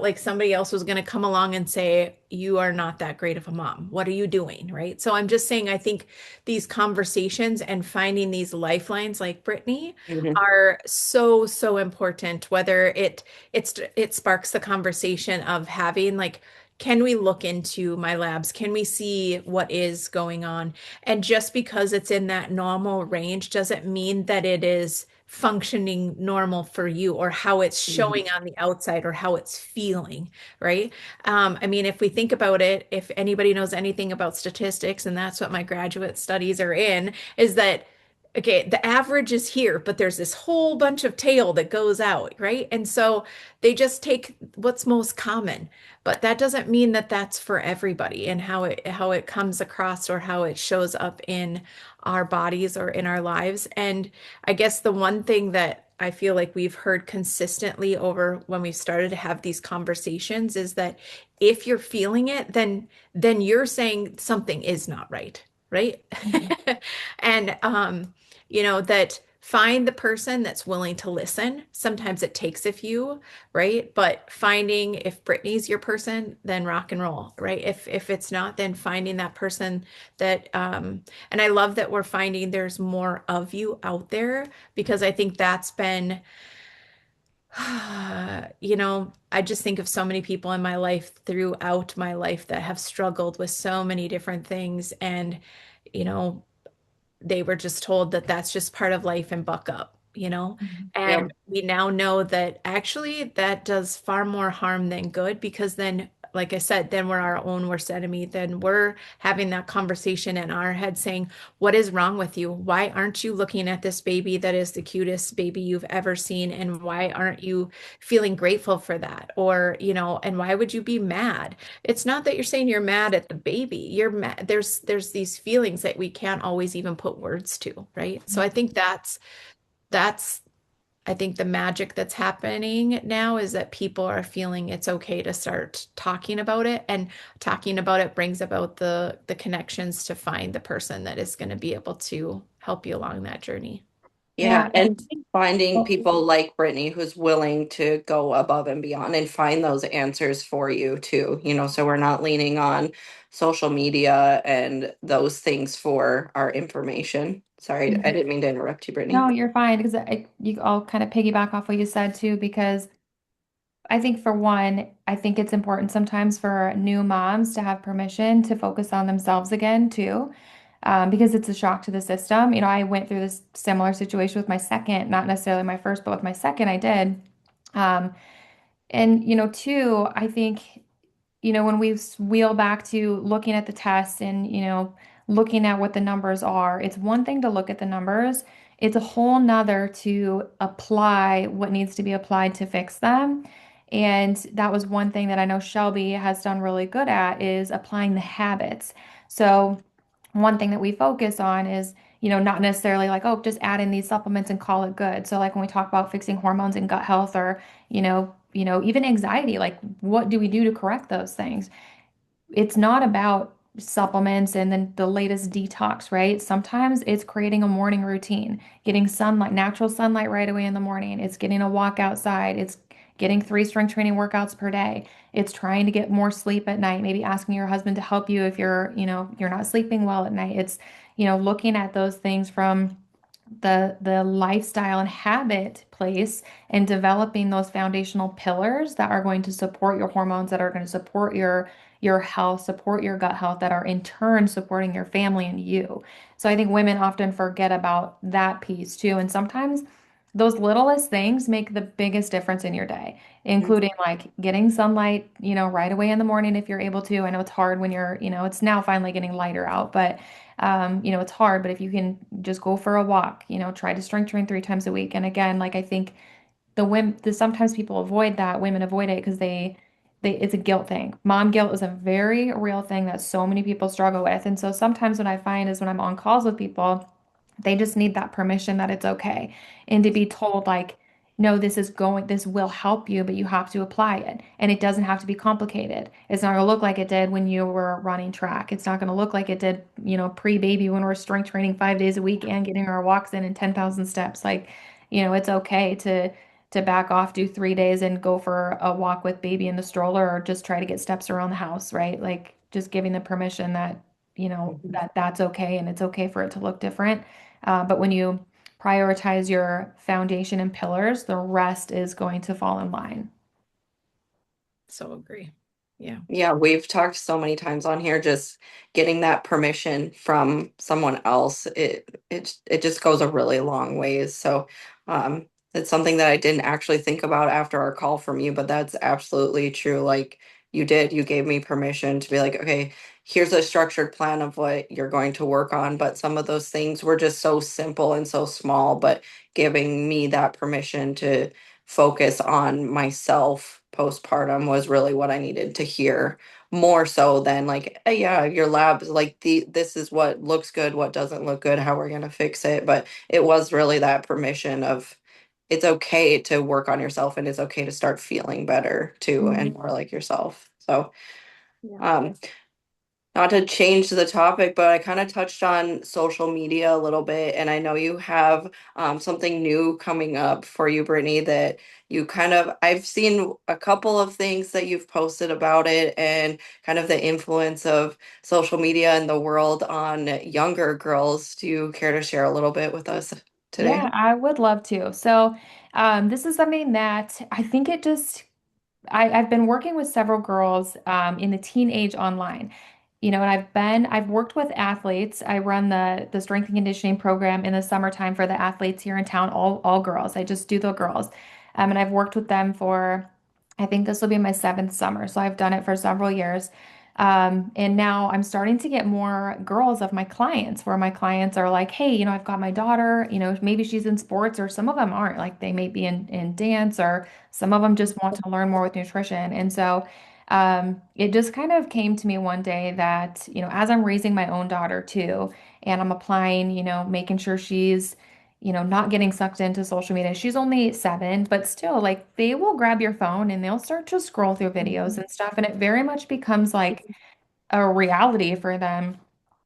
like somebody else was going to come along and say, you are not that great of a mom. What are you doing? Right. So I'm just saying, I think these conversations and finding these lifelines like Brittany Mhm. are so, so important, whether it sparks the conversation of having, like, can we look into my labs? Can we see what is going on? And just because it's in that normal range doesn't mean that it is functioning normal for you, or how it's Mhm. showing on the outside, or how it's feeling, right? I mean, if we think about it, if anybody knows anything about statistics, and that's what my graduate studies are in, is that, okay, the average is here, but there's this whole bunch of tail that goes out, right? And so they just take what's most common, but that doesn't mean that that's for everybody, and how it comes across, or how it shows up in our bodies or in our lives. And I guess the one thing that I feel like we've heard consistently over when we've started to have these conversations is that if you're feeling it, then you're saying something is not right, right? Mhm. And that find the person that's willing to listen. Sometimes it takes a few, right? But finding, if Brittany's your person, then rock and roll, right? If it's not, then finding that person that and I love that we're finding there's more of you out there, because I think that's been I just think of so many people in my life, throughout my life, that have struggled with so many different things. And, you know, they were just told that that's just part of life and buck up, Mhm. Yeah. And we now know that actually that does far more harm than good, because then, like I said, then we're our own worst enemy. Then we're having that conversation in our head saying, what is wrong with you? Why aren't you looking at this baby that is the cutest baby you've ever seen? And why aren't you feeling grateful for that? Or, and why would you be mad? It's not that you're saying you're mad at the baby. You're mad. There's these feelings that we can't always even put words to, right? So I think that's I think the magic that's happening now is that people are feeling it's okay to start talking about it, and talking about it brings about the connections to find the person that is going to be able to help you along that journey. Yeah, Yeah. and finding Well, people like Brittany who's willing to go above and beyond and find those answers for you too, so we're not leaning on social media and those things for our information. Sorry, I didn't mean to interrupt you, Brittany. no, you're fine because I'll kind of piggyback off what you said too, because I think for one, I think it's important sometimes for new moms to have permission to focus on themselves again too, because it's a shock to the system. I went through this similar situation with my second, not necessarily my first, but with my second, I did. Um, and two, I think when we wheel back to looking at the tests and, looking at what the numbers are, it's one thing to look at the numbers. It's a whole nother to apply what needs to be applied to fix them. And that was one thing that I know Shelby has done really good at is applying the habits. So one thing that we focus on is, not necessarily like, oh, just add in these supplements and call it good. So like when we talk about fixing hormones and gut health or, even anxiety, like what do we do to correct those things? It's not about supplements and then the latest detox, right? Sometimes it's creating a morning routine, getting sunlight, natural sunlight right away in the morning. It's getting a walk outside. It's getting 3 strength training workouts per day. It's trying to get more sleep at night, maybe asking your husband to help you if you're not sleeping well at night. It's, looking at those things from the lifestyle and habit place and developing those foundational pillars that are going to support your hormones, that are going to support your health, support your gut health, that are in turn supporting your family and you. So I think women often forget about that piece too. And sometimes those littlest things make the biggest difference in your day, including like getting sunlight, right away in the morning if you're able to. I know it's hard when it's now finally getting lighter out, but it's hard, but if you can just go for a walk, try to strength train 3 times a week. And again, like I think sometimes people avoid that, women avoid it because it's a guilt thing. Mom guilt is a very real thing that so many people struggle with. And so sometimes what I find is when I'm on calls with people, they just need that permission that it's okay. And to be told like, no, this will help you, but you have to apply it. And it doesn't have to be complicated. It's not going to look like it did when you were running track. It's not going to look like it did, pre-baby when we're strength training 5 days a week and getting our walks in and 10,000 steps. Like, it's okay to back off, do 3 days and go for a walk with baby in the stroller or just try to get steps around the house, right? Like just giving the permission that, that's okay and it's okay for it to look different. But when you prioritize your foundation and pillars, the rest is going to fall in line. So agree. Yeah. Yeah, we've talked so many times on here, just getting that permission from someone else. It just goes a really long ways. So, it's something that I didn't actually think about after our call from you, but that's absolutely true. Like you gave me permission to be like, okay, here's a structured plan of what you're going to work on. But some of those things were just so simple and so small, but giving me that permission to focus on myself postpartum was really what I needed to hear, more so than like, yeah, your labs like this is what looks good, what doesn't look good, how we're gonna fix it. But it was really that permission of it's okay to work on yourself and it's okay to start feeling better too and Mhm. more like yourself. So Yeah. um not to change the topic, but I kind of touched on social media a little bit, and I know you have something new coming up for you, Brittany, that I've seen a couple of things that you've posted about it and kind of the influence of social media in the world on younger girls. Do you care to share a little bit with us Yeah, today? I would love to. So, this is something that I think I've been working with several girls in the teenage online. And I've worked with athletes. I run the strength and conditioning program in the summertime for the athletes here in town, all girls. I just do the girls. And I've worked with them for, I think this will be my seventh summer. So I've done it for several years. And now I'm starting to get more girls of my clients where my clients are like, hey, I've got my daughter, maybe she's in sports or some of them aren't, like they may be in dance or some of them just want to learn more with nutrition. And so it just kind of came to me one day that, as I'm raising my own daughter too, and I'm applying, making sure she's, not getting sucked into social media. She's only 7, but still, like, they will grab your phone and they'll start to scroll through videos and stuff. And it very much becomes like a reality for them.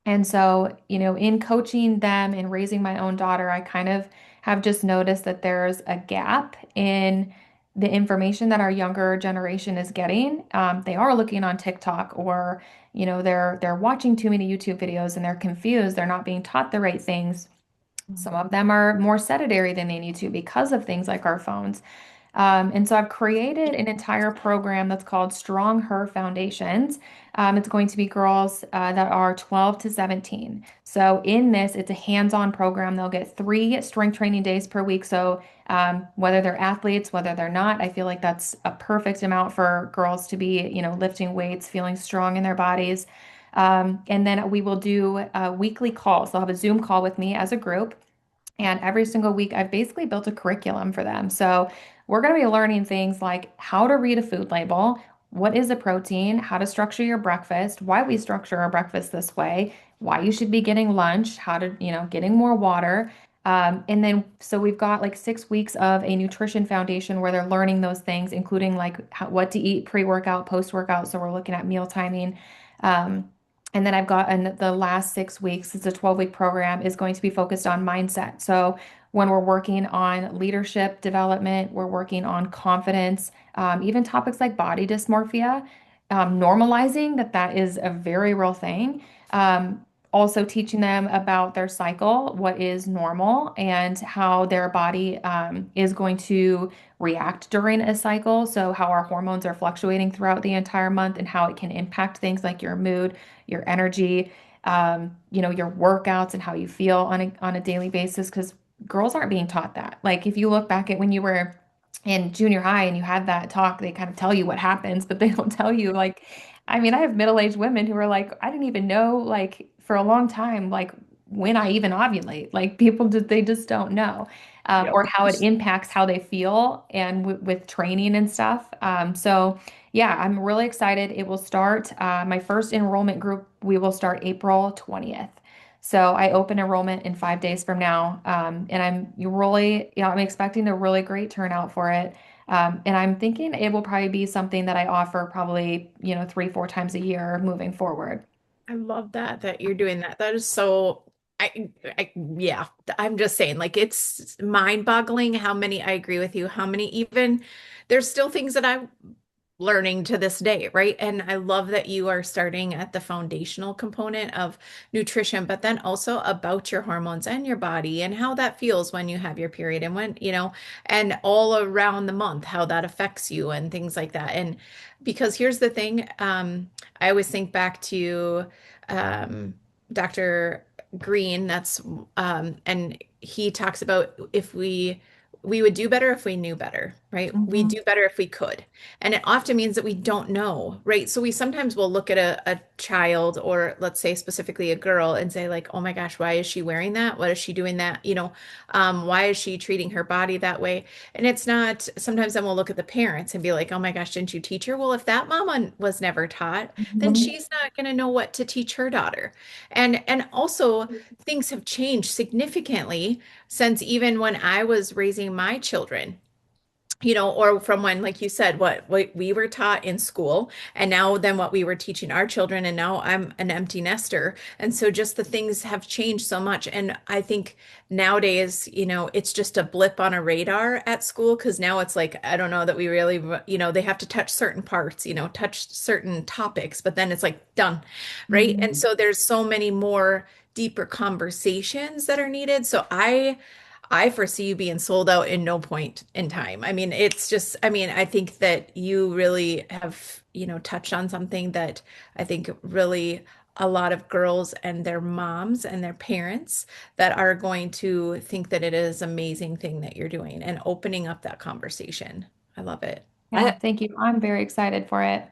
And so, in coaching them and raising my own daughter, I kind of have just noticed that there's a gap in the information that our younger generation is getting. They are looking on TikTok, or, they're watching too many YouTube videos and they're confused. They're not being taught the right things. Some of them are more sedentary than they need to because of things like our phones. And so I've created an entire program that's called StrongHer Foundations. It's going to be girls that are 12 to 17. So in this, it's a hands-on program. They'll get 3 strength training days per week. So whether they're athletes, whether they're not, I feel like that's a perfect amount for girls to be, lifting weights, feeling strong in their bodies. And then we will do weekly calls. They'll have a Zoom call with me as a group. And every single week, I've basically built a curriculum for them. So we're going to be learning things like how to read a food label, what is a protein, how to structure your breakfast, why we structure our breakfast this way, why you should be getting lunch, how to, getting more water. And then, so we've got like 6 weeks of a nutrition foundation where they're learning those things, including like what to eat pre-workout, post-workout. So we're looking at meal timing. Um, and then I've got the last 6 weeks, it's a 12-week program, is going to be focused on mindset. So when we're working on leadership development, we're working on confidence, even topics like body dysmorphia, normalizing that is a very real thing. Also teaching them about their cycle, what is normal, and how their body is going to react during a cycle. So how our hormones are fluctuating throughout the entire month and how it can impact things like your mood, your energy, your workouts and how you feel on a daily basis. Because girls aren't being taught that. Like if you look back at when you were in junior high and you had that talk, they kind of tell you what happens, but they don't tell you like, I mean, I have middle-aged women who are like, I didn't even know like for a long time, like when I even ovulate. Like they just don't know, Yep. or how it impacts how they feel and with training and stuff. So yeah, I'm really excited. It will start, my first enrollment group, we will start April 20th. So I open enrollment in 5 days from now. And I'm expecting a really great turnout for it. And I'm thinking it will probably be something that I offer probably, 3, 4 times a year moving forward. I love that you're doing that. That is so yeah, I'm just saying, like, it's mind-boggling how many, I agree with you, how many, even there's still things that I'm learning to this day, right? And I love that you are starting at the foundational component of nutrition, but then also about your hormones and your body and how that feels when you have your period and when, and all around the month, how that affects you and things like that. And because here's the thing, I always think back to um, Dr. Green, and he talks about if we would do better if we knew better, right? We Mhm. do better if we could. And it often means that we don't know, right? So we sometimes will look at a child, or let's say specifically a girl, and say like, oh my gosh, why is she wearing that? What is she doing that? Why is she treating her body that way? And it's not, sometimes then we'll look at the parents and be like, oh my gosh, didn't you teach her? Well, if that mama was never taught, then Mhm. she's not going to know what to teach her daughter. And also things have changed significantly since even when I was raising my children, or from when, like you said, what we were taught in school, and now then what we were teaching our children, and now I'm an empty nester. And so just the things have changed so much. And I think nowadays, it's just a blip on a radar at school because now it's like, I don't know that we really, they have to touch certain parts, touch certain topics, but then it's like done, right? And Mhm. so there's so many more deeper conversations that are needed. So I foresee you being sold out in no point in time. I mean, it's just, I mean, I think that you really have, touched on something that I think really a lot of girls and their moms and their parents that are going to think that it is amazing thing that you're doing and opening up that conversation. I love it. Yeah, I thank you. I'm very excited for it.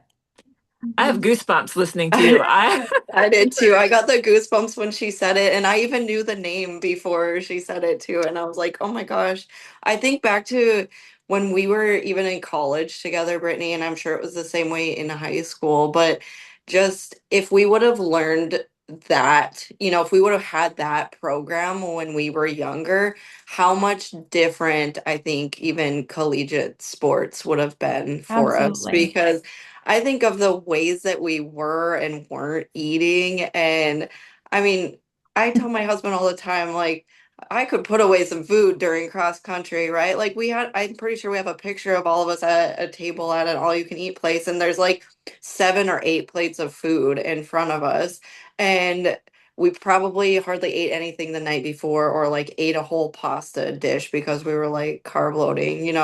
I have goosebumps listening to you. I did too. I got the goosebumps when she said it, and I even knew the name before she said it too. And I was like, oh my gosh. I think back to when we were even in college together, Brittany, and I'm sure it was the same way in high school, but just if we would have learned that, if we would have had that program when we were younger, how much different I think even collegiate sports would have been for us. Absolutely. Because I think of the ways that we were and weren't eating. And I mean, I tell my husband all the time, like, I could put away some food during cross country, right? Like I'm pretty sure we have a picture of all of us at a table at an all you can eat place, and there's like 7 or 8 plates of food in front of us. And we probably hardly ate anything the night before or like ate a whole pasta dish because we were like carb loading.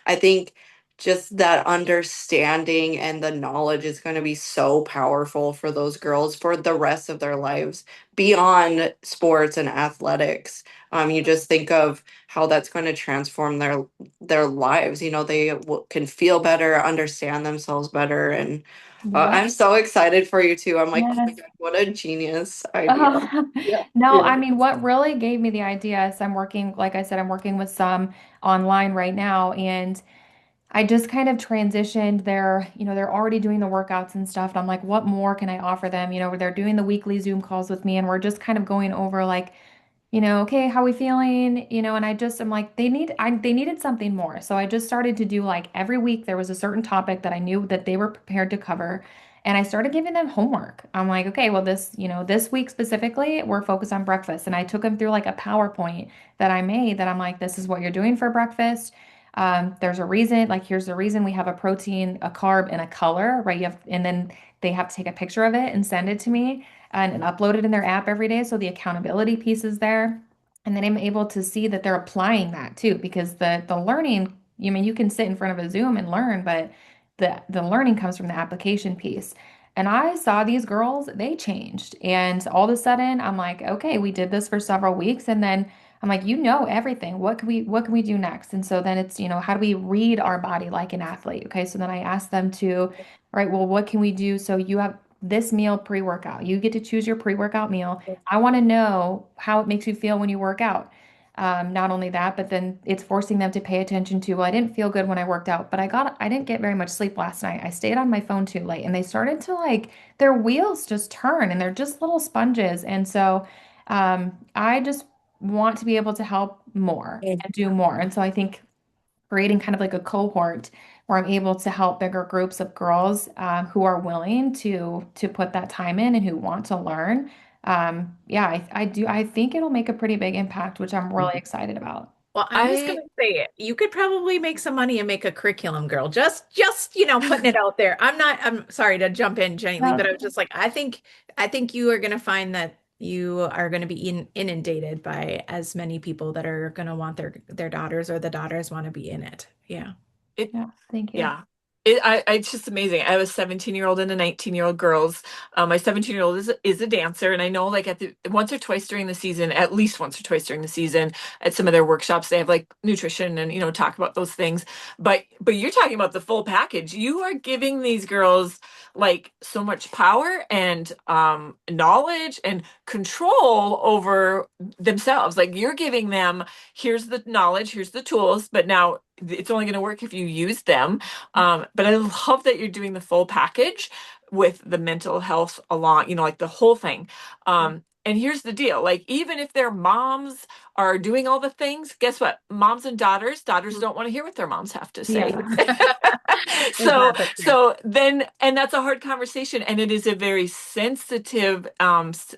I think just that understanding and the knowledge is going to be so powerful for those girls for the rest of their lives beyond sports and athletics. You just think of how that's going to transform their lives. They can feel better, understand themselves better, and Yeah. I'm so excited for you too. I'm like, oh my Yes. God, what a genius idea. Yeah. No, Yeah. I mean, what really gave me the idea is I'm working, like I said, I'm working with some online right now, and I just kind of transitioned. They're already doing the workouts and stuff. And I'm like, what more can I offer them? They're doing the weekly Zoom calls with me, and we're just kind of going over like, okay, how we feeling? And I'm like, they needed something more. So I just started to do like every week there was a certain topic that I knew that they were prepared to cover. And I started giving them homework. I'm like, okay, well, this week specifically, we're focused on breakfast. And I took them through like a PowerPoint that I made that I'm like, this is what you're doing for breakfast. There's a reason, like, here's the reason we have a protein, a carb, and a color, right? And then they have to take a picture of it and send it to me and upload it in their app every day. So the accountability piece is there. And then I'm able to see that they're applying that too, because the learning, you can sit in front of a Zoom and learn, but the learning comes from the application piece. And I saw these girls, they changed. And all of a sudden, I'm like, okay, we did this for several weeks. And then I'm like, everything. What can we do next? And so then it's, how do we read our body like an athlete? Okay. So then I asked them to, all right, well, what can we do? So you have this meal pre-workout. You get to choose your pre-workout meal. I want to know how it makes you feel when you work out. Not only that, but then it's forcing them to pay attention to, well, I didn't feel good when I worked out, but I didn't get very much sleep last night. I stayed on my phone too late, and they started to like their wheels just turn, and they're just little sponges. And so, I just want to be able to help more and do more. And so I think creating kind of like a cohort where I'm able to help bigger groups of girls who are willing to put that time in and who want to learn. Yeah, I do. I think it'll make a pretty big impact, which I'm really excited about. Well, I'm just I gonna say it. You could probably make some money and make a curriculum, girl. Just, putting it out there. I'm sorry to jump in, Jenny Lee, but I was just like, I think you are gonna find that you are gonna be inundated by as many people that are gonna want their daughters or the daughters want to be in it. Yeah. it Yeah, thank you. Yeah. It's just amazing. I have a 17-year-old and a 19-year-old girls. My 17-year-old is a dancer, and I know like at the once or twice during the season, at least once or twice during the season, at some of their workshops, they have like nutrition and talk about those things. But you're talking about the full package. You are giving these girls like so much power and knowledge and control over themselves. Like you're giving them, here's the knowledge, here's the tools, but now it's only going to work if you use them. But I love that you're doing the full package with the mental health along, like the whole thing. And here's the deal, like even if their moms are doing all the things, guess what? Moms and daughters don't want to hear what their moms have to say. Yeah. Isn't So that the truth? so then, and that's a hard conversation, and it is a very sensitive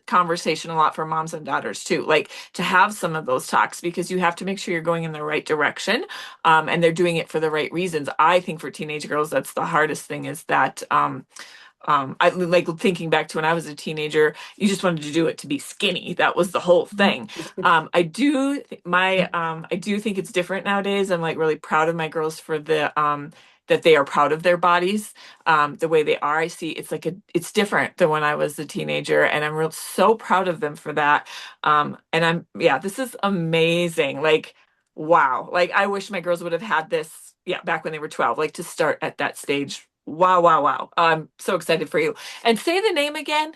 conversation a lot for moms and daughters too, like to have some of those talks, because you have to make sure you're going in the right direction, and they're doing it for the right reasons. I think for teenage girls, that's the hardest thing, is that I like thinking back to when I was a teenager, you just wanted to do it to be skinny. That was the whole thing. I do think it's different nowadays. I'm like really proud of my girls for that they are proud of their bodies, the way they are. I see it's different than when I was a teenager, and I'm so proud of them for that. And yeah, this is amazing. Like, wow. Like I wish my girls would have had this, yeah, back when they were 12, like to start at that stage. Wow, wow, wow. I'm so excited for you. And say the name again.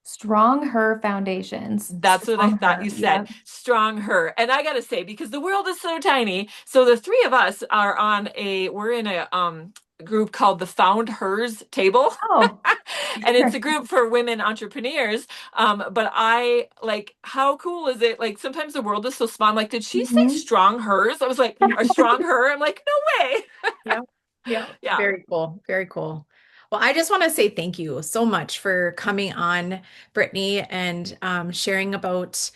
StrongHer Foundations. That's what I thought StrongHer. you said. Yep. StrongHer. And I gotta say, because the world is so tiny, so the three of us we're in a group called the Found Hers table. Oh. And it's a group for women entrepreneurs. But I like, how cool is it? Like sometimes the world is so small. I'm like, did she say Mhm. strong hers? I was like, or strong her? I'm like, no way. Yeah. Yeah. Yeah. Very cool. Very cool. Well, I just want to say thank you so much for coming on, Brittany, and sharing about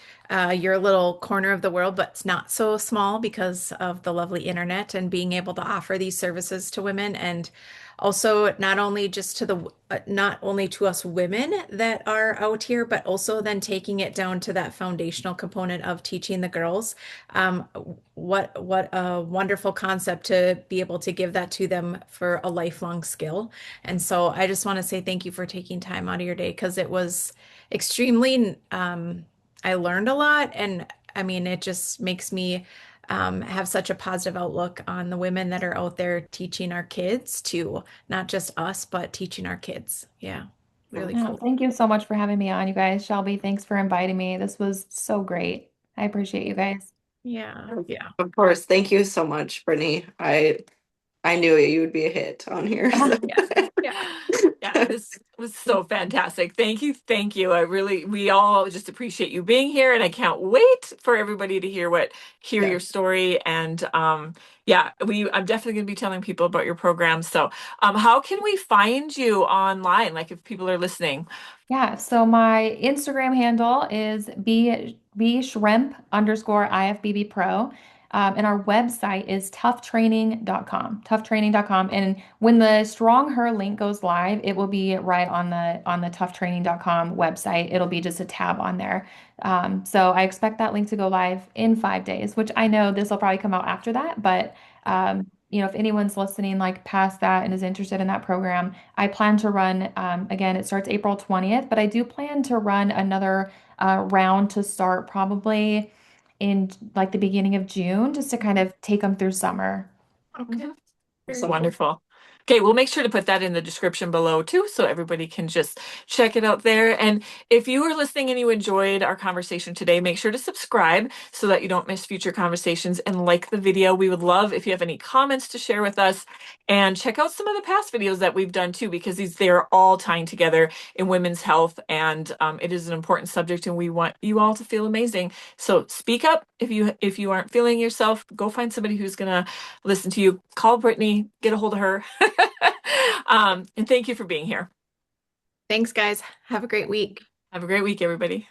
your little corner of the world, but it's not so small because of the lovely internet and being able to offer these services to women. And also not only just to not only to us women that are out here, but also then taking it down to that foundational component of teaching the girls. Um, what a wonderful concept to be able to give that to them for a lifelong skill. And so I just want to say thank you for taking time out of your day because it was extremely I learned a lot, and I mean it just makes me have such a positive outlook on the women that are out there teaching our kids too, not just us, but teaching our kids. Yeah, really Oh, cool. thank you so much for having me on, you guys. Shelby, thanks for inviting me. This was so great. I appreciate you guys. Yeah, yeah. Of course. Thank you so much, Brittany. I knew you would be a hit on here. So. Yes. Yeah. Yeah, this was so fantastic. Thank you. Thank you. We all just appreciate you being here, and I can't wait for everybody to hear Yeah. your story. And yeah, I'm definitely going to be telling people about your program. So, how can we find you online? Like if people are listening. Yeah, so my Instagram handle is B Schrempp underscore IFBB Pro. And our website is toughtraining.com. And when the Strong Her link goes live, it will be right on the toughtraining.com website. It'll be just a tab on there. So I expect that link to go live in 5 days, which I know this will probably come out after that, but if anyone's listening like past that and is interested in that program, I plan to run, again, it starts April 20th, but I do plan to run another round to start probably in like the beginning of June, just to kind of take them through summer. Okay. Very Awesome. cool. Wonderful. Okay, we'll make sure to put that in the description below too, so everybody can just check it out there. And if you are listening and you enjoyed our conversation today, make sure to subscribe so that you don't miss future conversations and like the video. We would love if you have any comments to share with us, and check out some of the past videos that we've done too, because they're all tying together in women's health, and it is an important subject, and we want you all to feel amazing. So speak up if you aren't feeling yourself. Go find somebody who's gonna listen to you. Call Brittany, get a hold of her. And thank you for being here. Thanks, guys. Have a great week. Have a great week, everybody.